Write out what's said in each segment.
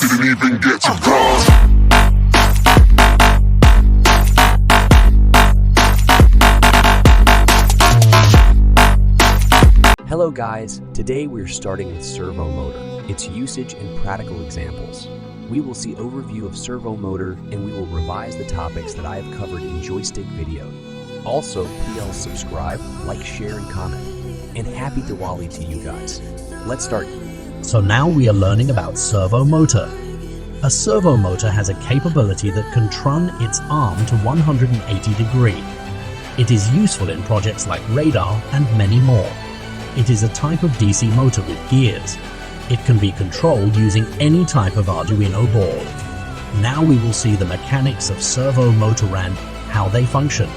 Didn't even get to bronze. Hello guys, today we're starting with servo motor, its usage and practical examples. We will see overview of servo motor and we will revise the topics that I have covered in joystick video. Also, please subscribe, like, share, and comment. And happy Diwali to you guys. Let's start. So now we are learning about servo motor. A servo motor has a capability that can turn its arm to 180 degrees. It is useful in projects like radar and many more. It is a type of DC motor with gears. It can be controlled using any type of Arduino board. Now we will see the mechanics of servo motor and how they function.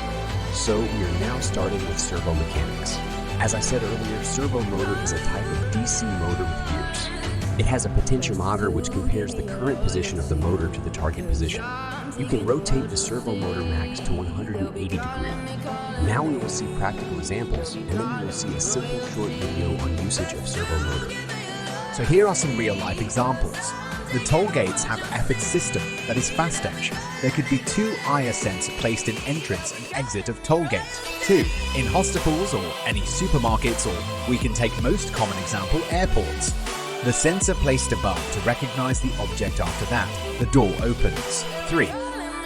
So we are now starting with servo mechanics. As I said earlier, servo motor is a type of DC motor with gears. It has a potentiometer which compares the current position of the motor to the target position. You can rotate the servo motor max to 180 degrees. Now we will see practical examples, and then we will see a simple short video on usage of servo motor. So here are some real-life examples. The toll gates have a fixed system that is fast edge. There could be 2 IR sensors placed in entrance and exit of toll gate. 2. In hospitals or any supermarkets, or we can take most common example, airports. The sensor placed above to recognize the object after that. The door opens. 3.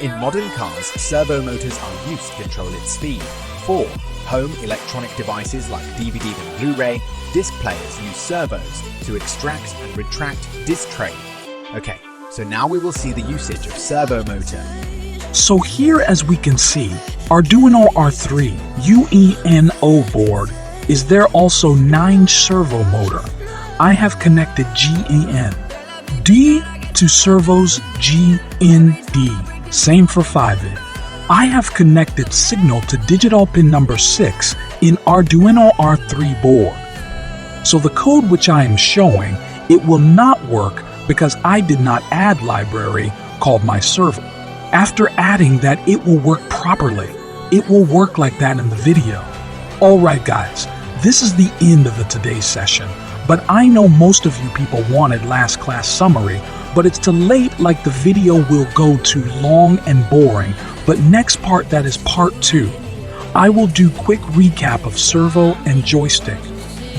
In modern cars, servo motors are used to control its speed. 4. Home electronic devices like DVD and Blu-ray, disc players use servos to extract and retract disc tray. Okay, so now we will see the usage of servo motor. So here, as we can see, Arduino R3 UENO board is there also 9 servo motor. I have connected GEN. D to servos GND. Same for 5. I have connected signal to digital pin number 6 in Arduino R3 board. So the code which I am showing, it will not work because I did not add library called my servo. After adding that, it will work properly. It will work like that in the video. Alright guys, this is the end of the today's session, but I know most of you people wanted last class summary, but it's too late, like the video will go too long and boring, but next part, that is part 2. I will do quick recap of servo and joystick.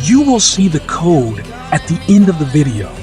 You will see the code at the end of the video.